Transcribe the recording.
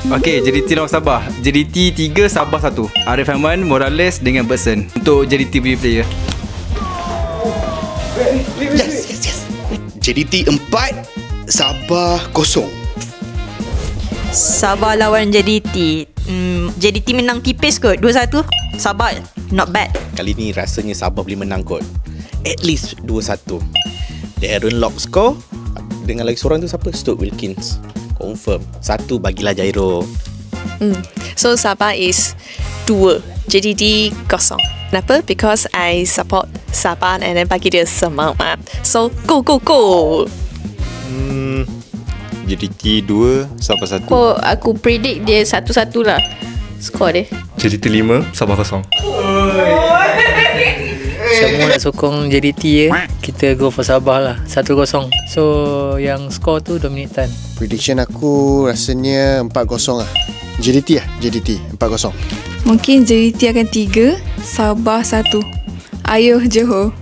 Okey, JDT lawan Sabah. JDT 3, Sabah 1. Arif Hamman, Morales dengan Berson. Untuk JDT punya player. Yes. JDT 4, Sabah 0. Sabah lawan JDT. JDT menang tipis kot, 2-1. Sabah not bad. Kali ni rasanya Sabah boleh menang kot. At least 2-1. The Aaron Lock score. Dengan lagi seorang tu siapa? Stuart Wilkins. Confirm. 1 bagilah Jairo. So Sabah is 2, JDT 0. Kenapa? Because I support Sabah and then bagi dia semangat. So go. JDT 2, Sabah 1. Aku predict dia 1-1 lah skor dia. JDT 5, Sabah 0. Semua nak sokong JDT ya. Kita go for Sabah lah, 1-0. So yang skor tu Dominic Tan. Prediction aku rasanya 4-0 lah. JDT 4-0. Mungkin JDT akan 3, Sabah 1. Ayuh Johor.